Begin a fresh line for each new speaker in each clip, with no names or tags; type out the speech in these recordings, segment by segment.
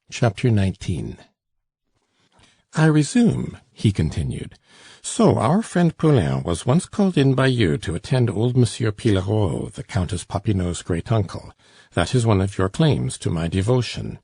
Chapter 19. "I resume," he continued. "So our friend Poulain was once called in by you to attend old Monsieur Pillerault, the Countess Popinot's great-uncle. That is one of your claims to my devotion.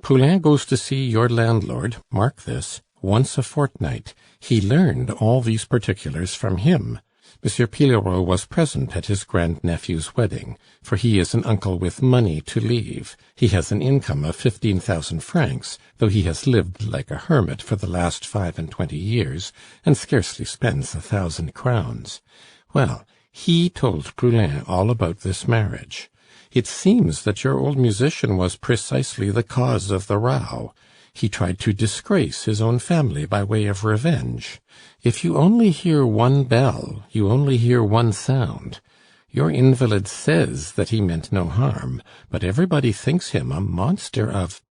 Poulain goes to see your landlord, mark this, once a fortnight. He learned all these particulars from him. Monsieur Pillerault was present at his grand-nephew's wedding, for he is an uncle with money to leave. He has an income of 15,000 francs, though he has lived like a hermit for the last 25 years, and scarcely spends 1,000 crowns. Well, he told Poulain all about this marriage. It seems that your old musician was precisely the cause of the row. He tried to disgrace his own family by way of revenge. If you only hear one bell, you only hear one sound. Your invalid says that he meant no harm, but everybody thinks him a monster of—"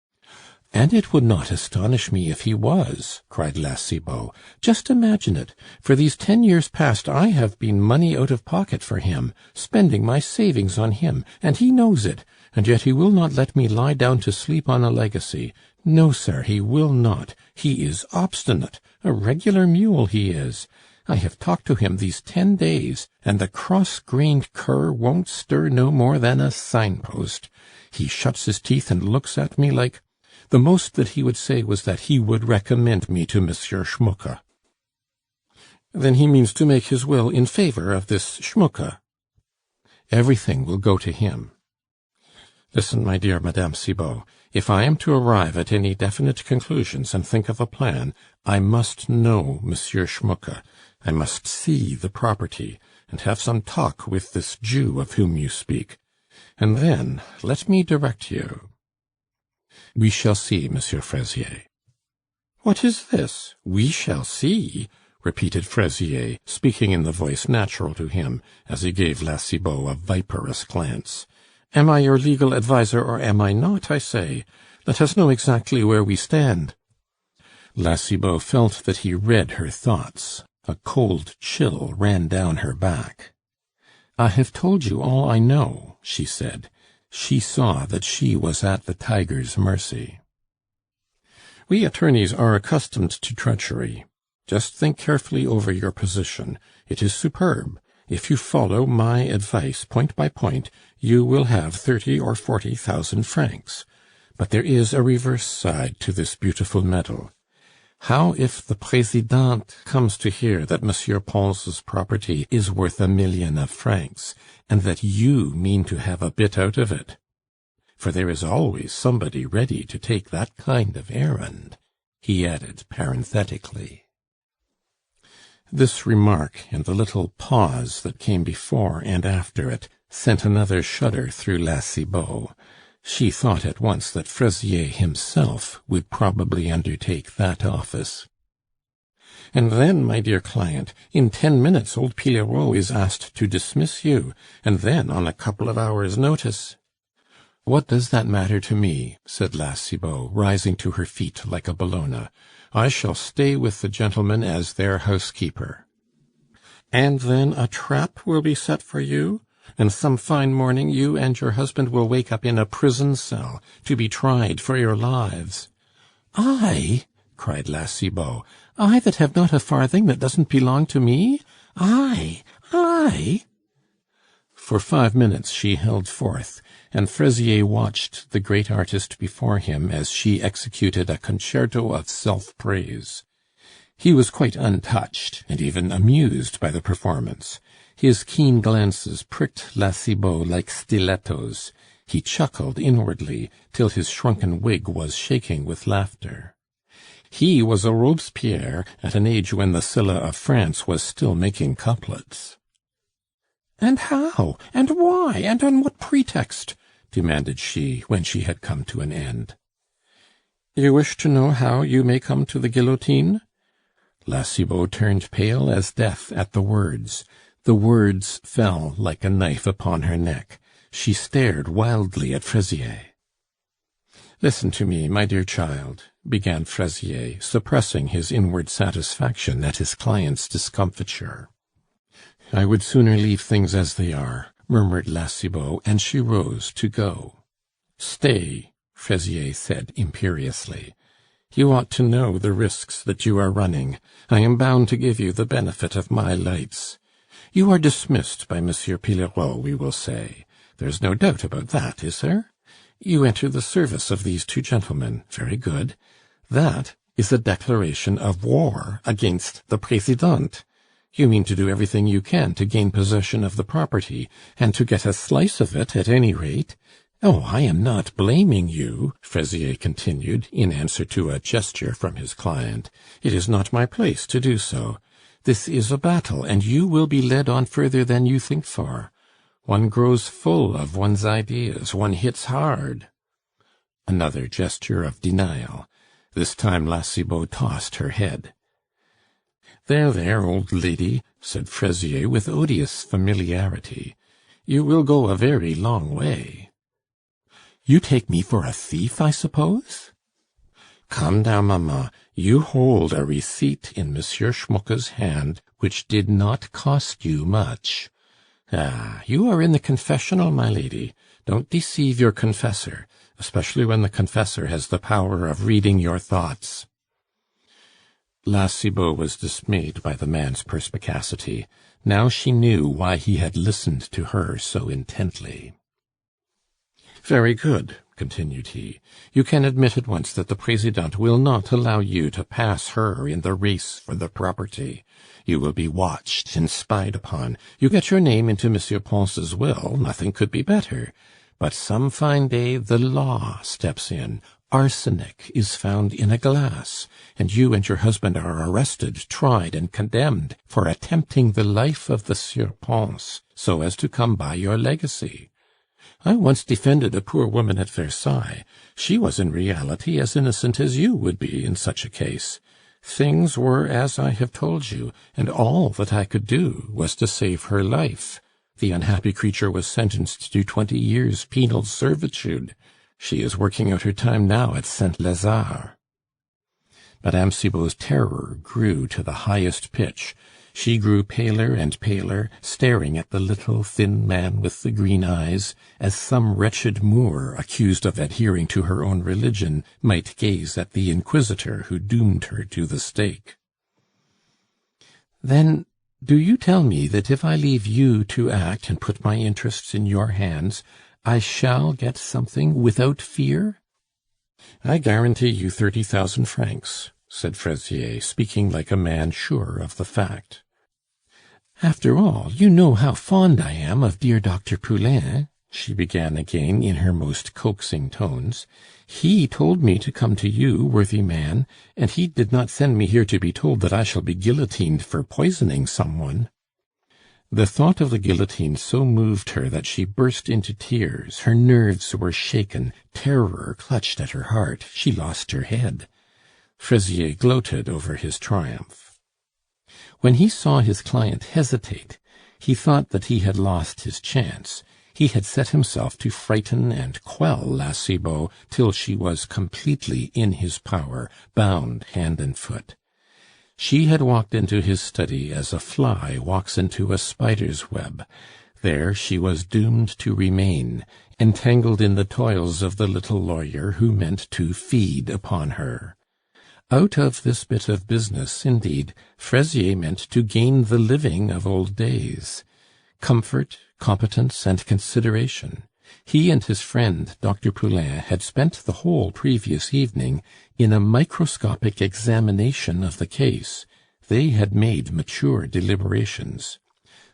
"And it would not astonish me if he was," cried La Cibot. "Just imagine it! For these 10 years past I have been money out of pocket for him, spending my savings on him, and he knows it, and yet he will not let me lie down to sleep on a legacy. No, sir, he will not. He is obstinate, a regular mule he is. I have talked to him these 10 days, and the cross-grained cur won't stir no more than a signpost. He shuts his teeth and looks at me like— the most that he would say was that he would recommend me to Monsieur Schmucke." "Then he means to make his will in favor of this Schmucke?" "Everything will go to him." "Listen, my dear Madame Cibot. If I am to arrive at any definite conclusions and think of a plan, I must know Monsieur Schmucke. I must see the property, and have some talk with this Jew of whom you speak. And then let me direct you." "We shall see, Monsieur Fraisier." "What is this? We shall see?" repeated Fraisier, speaking in the voice natural to him, as he gave La Cibot a viperous glance. "Am I your legal adviser or am I not, I say? Let us know exactly where we stand." La Cibot felt that he read her thoughts. A cold chill ran down her back. "I have told you all I know," she said. She saw that she was at the tiger's mercy. "We attorneys are accustomed to treachery. Just think carefully over your position. It is superb. If you follow my advice point by point, you will have 30 or 40,000 francs. But there is a reverse side to this beautiful medal. How if the Presidente comes to hear that Monsieur Pons' property is worth 1,000,000 of francs, and that you mean to have a bit out of it? For there is always somebody ready to take that kind of errand," he added parenthetically. This remark, and the little pause that came before and after it, sent another shudder through La Cibot. She thought at once that Fraisier himself would probably undertake that office. "And then, my dear client, in 10 minutes old Pillerault is asked to dismiss you, and then on a couple of hours' notice—" "What does that matter to me?" said La Cibot, rising to her feet like a Bellona. "I shall stay with the gentlemen as their housekeeper." "And then a trap will be set for you? And some fine morning you and your husband will wake up in a prison cell, to be tried for your lives." "I?" cried La Cibot. "I that have not a farthing that doesn't belong to me? I?" For 5 minutes she held forth, and Fraisier watched the great artist before him as she executed a concerto of self-praise. He was quite untouched, and even amused by the performance. His keen glances pricked La Cibot like stilettos. He chuckled inwardly, till his shrunken wig was shaking with laughter. He was a Robespierre at an age when the Sylla of France was still making couplets. "And how? And why? And on what pretext?" demanded she, when she had come to an end. "You wish to know how you may come to the guillotine?" La Cibot turned pale as death at the words. The words fell like a knife upon her neck. She stared wildly at Fraisier. "Listen to me, my dear child," began Fraisier, suppressing his inward satisfaction at his client's discomfiture. "I would sooner leave things as they are," murmured La Cibot, and she rose to go. "Stay!" Fraisier said imperiously. "You ought to know the risks that you are running. I am bound to give you the benefit of my lights. You are dismissed by Monsieur Pillerault, we will say. There's no doubt about that, is there? You enter the service of these two gentlemen. Very good. That is a declaration of war against the Présidente. You mean to do everything you can to gain possession of the property, and to get a slice of it at any rate. Oh, I am not blaming you," Fraisier continued, in answer to a gesture from his client. "It is not my place to do so. This is a battle, and you will be led on further than you think for. One grows full of one's ideas, one hits hard." Another gesture of denial. This time La Cibot tossed her head. "There, there, old lady," said Fraisier with odious familiarity. "You will go a very long way." "You take me for a thief, I suppose?" "Come now, mamma. You hold a receipt in Monsieur Schmucke's hand which did not cost you much. Ah, you are in the confessional, my lady. Don't deceive your confessor, especially when the confessor has the power of reading your thoughts." La Cibot was dismayed by the man's perspicacity. Now she knew why he had listened to her so intently. "Very good," continued he. "You can admit at once that the Présidente will not allow you to pass her in the race for the property. You will be watched and spied upon. You get your name into M. Pons' will, nothing could be better. But some fine day the law steps in. Arsenic is found in a glass, and you and your husband are arrested, tried, and condemned for attempting the life of the Sieur Pons, so as to come by your legacy. I once defended a poor woman at Versailles. She was in reality as innocent as you would be in such a case. Things were as I have told you, and all that I could do was to save her life. The unhappy creature was sentenced to 20 years' penal servitude. She is working out her time now at Saint-Lazare." Madame Cibot's terror grew to the highest pitch. She grew paler and paler, staring at the little, thin man with the green eyes, as some wretched Moor, accused of adhering to her own religion, might gaze at the inquisitor who doomed her to the stake. "Then do you tell me that if I leave you to act and put my interests in your hands, I shall get something without fear?" "I guarantee you 30,000 francs," said Fraisier, speaking like a man sure of the fact. "After all, you know how fond I am of dear Dr. Poulain," she began again in her most coaxing tones. "He told me to come to you, worthy man, and he did not send me here to be told that I shall be guillotined for poisoning someone." The thought of the guillotine so moved her that she burst into tears, her nerves were shaken, terror clutched at her heart, she lost her head. Fraisier gloated over his triumph. When he saw his client hesitate, he thought that he had lost his chance. He had set himself to frighten and quell La Cibot till she was completely in his power, bound hand and foot. She had walked into his study as a fly walks into a spider's web. There she was doomed to remain, entangled in the toils of the little lawyer who meant to feed upon her. Out of this bit of business, indeed, Fraisier meant to gain the living of old days. Comfort, competence, and consideration. He and his friend, Dr. Poulain, had spent the whole previous evening in a microscopic examination of the case. They had made mature deliberations.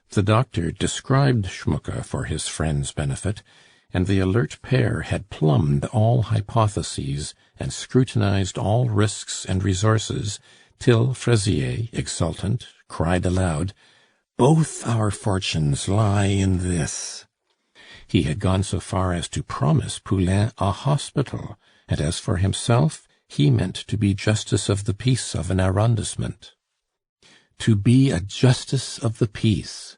The doctor described Schmucke for his friend's benefit, and the alert pair had plumbed all hypotheses and scrutinized all risks and resources, till Fraisier, exultant, cried aloud, "Both our fortunes lie in this." He had gone so far as to promise Poulain a hospital, and as for himself, he meant to be justice of the peace of an arrondissement. To be a justice of the peace!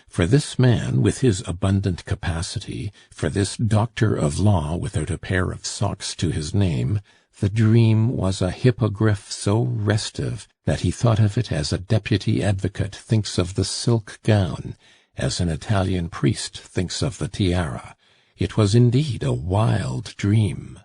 For this man, with his abundant capacity, for this doctor of law without a pair of socks to his name, the dream was a hippogriff so restive that he thought of it as a deputy advocate thinks of the silk gown, as an Italian priest thinks of the tiara. It was indeed a wild dream.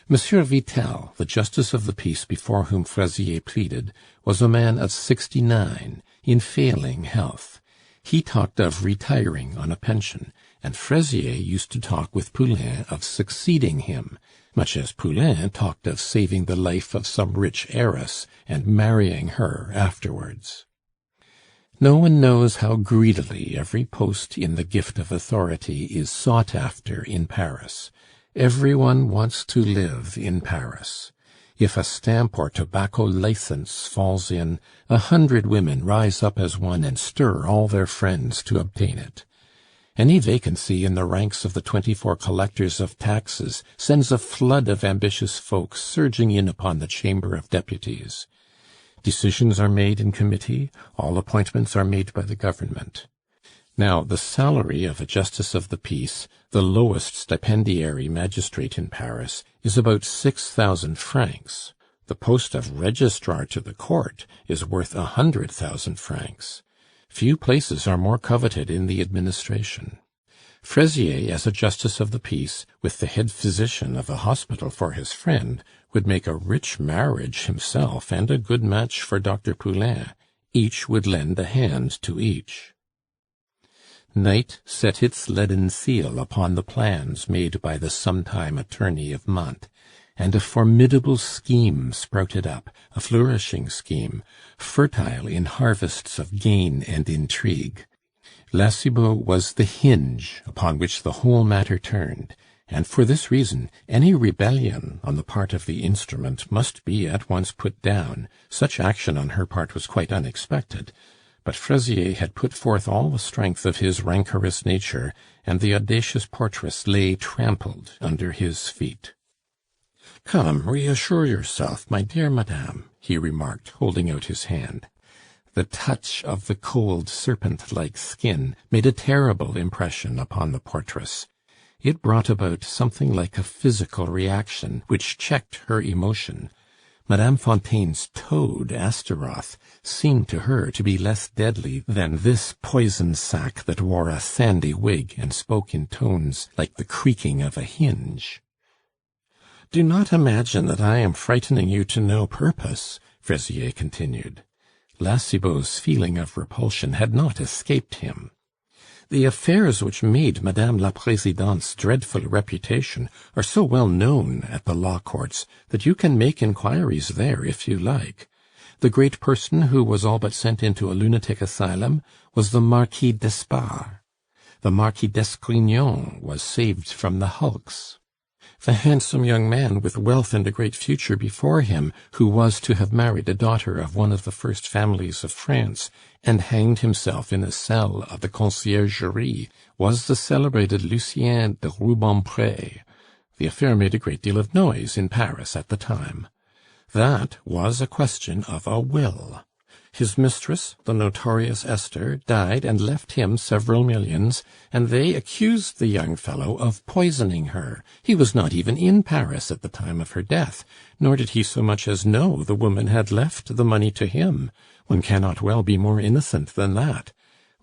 Monsieur Vitel, the justice of the peace before whom Fraisier pleaded, was a man of 69, in failing health. He talked of retiring on a pension, and Fraisier used to talk with Poulain of succeeding him, much as Poulain talked of saving the life of some rich heiress and marrying her afterwards. No one knows how greedily every post in the gift of authority is sought after in Paris. Everyone wants to live in Paris. If a stamp or tobacco license falls in, 100 women rise up as one and stir all their friends to obtain it. Any vacancy in the ranks of the 24 collectors of taxes sends a flood of ambitious folk surging in upon the Chamber of Deputies. Decisions are made in committee, all appointments are made by the government. Now, the salary of a justice of the peace, the lowest stipendiary magistrate in Paris, is about 6,000 francs. The post of registrar to the court is worth 100,000 francs. Few places are more coveted in the administration. Fraisier, as a justice of the peace, with the head physician of a hospital for his friend, would make a rich marriage himself and a good match for Dr. Poulain. Each would lend a hand to each. Night set its leaden seal upon the plans made by the sometime attorney of Mantes, and a formidable scheme sprouted up, a flourishing scheme, fertile in harvests of gain and intrigue. La Cibot was the hinge upon which the whole matter turned, and for this reason any rebellion on the part of the instrument must be at once put down. Such action on her part was quite unexpected. But Fraisier had put forth all the strength of his rancorous nature, and the audacious portress lay trampled under his feet. "Come, reassure yourself, my dear madame," he remarked, holding out his hand. The touch of the cold, serpent-like skin made a terrible impression upon the portress. It brought about something like a physical reaction, which checked her emotion. Madame Fontaine's toad, Astaroth, seemed to her to be less deadly than this poison sac that wore a sandy wig and spoke in tones like the creaking of a hinge. "Do not imagine that I am frightening you to no purpose," Fraisier continued. La Cibot's feeling of repulsion had not escaped him. "The affairs which made Madame la Présidente's dreadful reputation are so well known at the law courts that you can make inquiries there if you like. The great person who was all but sent into a lunatic asylum was the Marquis d'Espard. The Marquis d'Esgrignon was saved from the hulks. The handsome young man with wealth and a great future before him, who was to have married a daughter of one of the first families of France, and hanged himself in a cell of the Conciergerie, was the celebrated Lucien de Rubempré. The affair made a great deal of noise in Paris at the time. That was a question of a will. His mistress, the notorious Esther, died and left him several millions, and they accused the young fellow of poisoning her. He was not even in Paris at the time of her death, nor did he so much as know the woman had left the money to him. One cannot well be more innocent than that.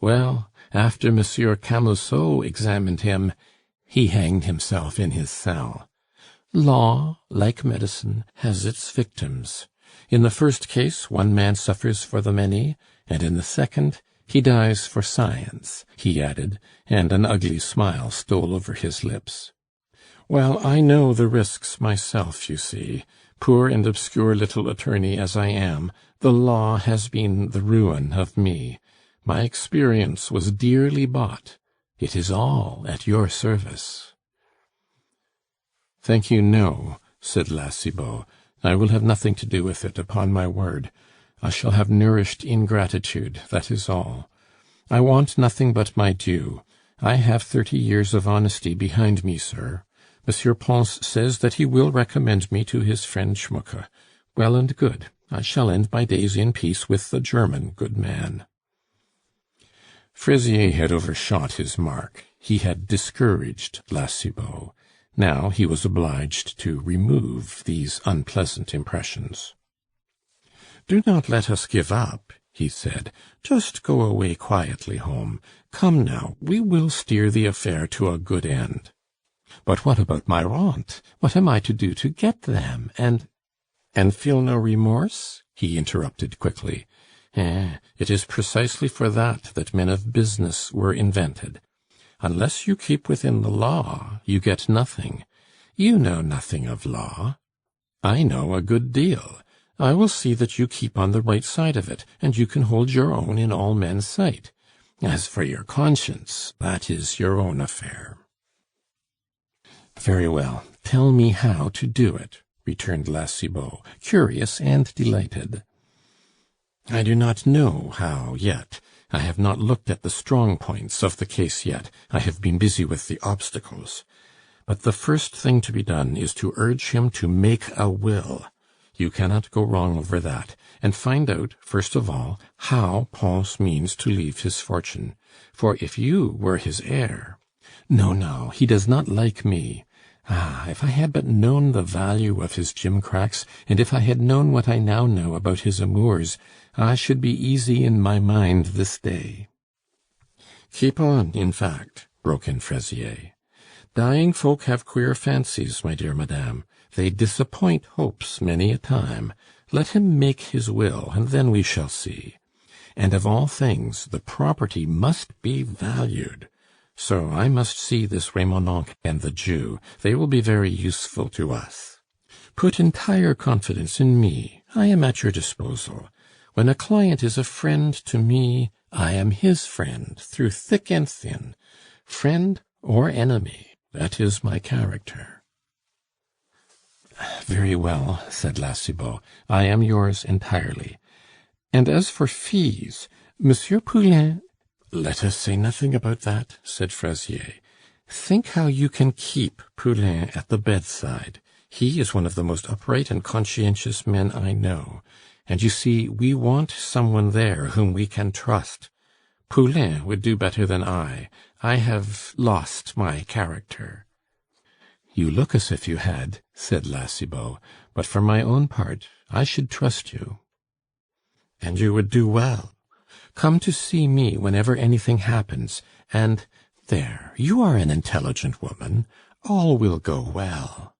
Well, after Monsieur Camusot examined him, he hanged himself in his cell. Law, like medicine, has its victims. In the first case, one man suffers for the many, and in the second, he dies for science," he added, and an ugly smile stole over his lips. "Well, I know the risks myself, you see. Poor and obscure little attorney as I am, the law has been the ruin of me. My experience was dearly bought. It is all at your service." "Thank you, no," said La Cibot. "I will have nothing to do with it, upon my word. I shall have nourished ingratitude, that is all. I want nothing but my due. I have 30 years of honesty behind me, sir. Monsieur Pons says that he will recommend me to his friend Schmucke. Well and good. I shall end my days in peace with the German good man." Fraisier had overshot his mark. He had discouraged La Cibot. Now he was obliged to remove these unpleasant impressions. "Do not let us give up," he said. "Just go away quietly home. Come now, we will steer the affair to a good end." But what about my rent? What am I to do to get them? And feel no remorse?" he interrupted quickly. It is precisely for that men of business were invented. Unless you keep within the law, you get nothing. You know nothing of law. I know a good deal. I will see that you keep on the right side of it, and you can hold your own in all men's sight. As for your conscience, that is your own affair." "Very well, tell me how to do it," returned La Cibot, curious and delighted. "I do not know how yet. I have not looked at the strong points of the case yet. I have been busy with the obstacles. But the first thing to be done is to urge him to make a will. You cannot go wrong over that. And find out, first of all, how Pons means to leave his fortune. For if you were his heir— No, no, he does not like me. Ah, if I had but known the value of his gimcracks, and if I had known what I now know about his amours, I should be easy in my mind this day." "Keep on, in fact," broke in Fraisier. "Dying folk have queer fancies, my dear madame. They disappoint hopes many a time. Let him make his will, and then we shall see. And of all things, the property must be valued. So I must see this Remonencq and the Jew. They will be very useful to us. Put entire confidence in me. I am at your disposal. When a client is a friend to me, I am his friend through thick and thin. Friend or enemy, that is my character." "Very well," said La Cibot. "I am yours entirely. And as for fees, Monsieur Poulain—" "Let us say nothing about that," said Fraisier. "Think how you can keep Poulain at the bedside. He is one of the most upright and conscientious men I know. And you see, we want someone there whom we can trust. Poulain would do better than I. I have lost my character." "You look as if you had," said La Cibot. "But for my own part, I should trust you." "And you would do well. Come to see me whenever anything happens, and there, you are an intelligent woman. All will go well."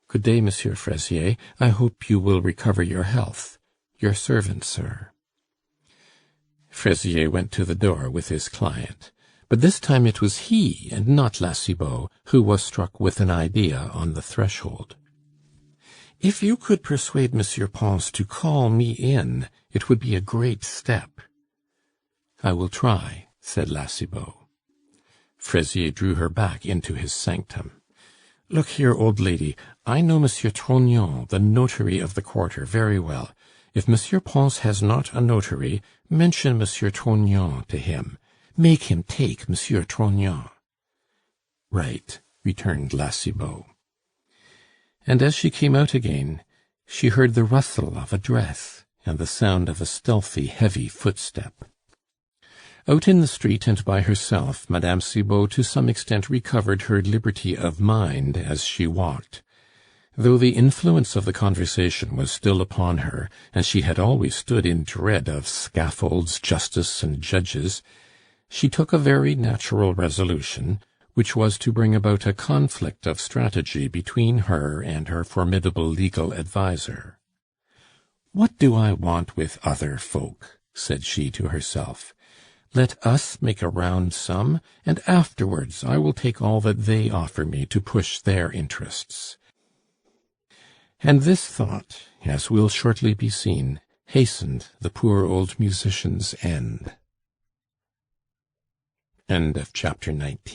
"Good day, Monsieur Fraisier. I hope you will recover your health. Your servant, sir." Fraisier went to the door with his client. But this time it was he, and not La Cibot, who was struck with an idea on the threshold. "If you could persuade Monsieur Pons to call me in, it would be a great step." "I will try," said La Cibot. Fraisier drew her back into his sanctum. "Look here, old lady, I know Monsieur Trognon, the notary of the quarter, very well. If Monsieur Pons has not a notary, mention Monsieur Trognon to him. Make him take Monsieur Trognon." "Right," returned La Cibot. And as she came out again, she heard the rustle of a dress and the sound of a stealthy, heavy footstep. Out in the street and by herself, Mme. Cibot to some extent recovered her liberty of mind as she walked. Though the influence of the conversation was still upon her, and she had always stood in dread of scaffolds, justice, and judges, she took a very natural resolution, which was to bring about a conflict of strategy between her and her formidable legal adviser. "What do I want with other folk?" said she to herself. "Let us make a round sum, and afterwards I will take all that they offer me to push their interests." And this thought, as will shortly be seen, hastened the poor old musician's end. End of chapter 19.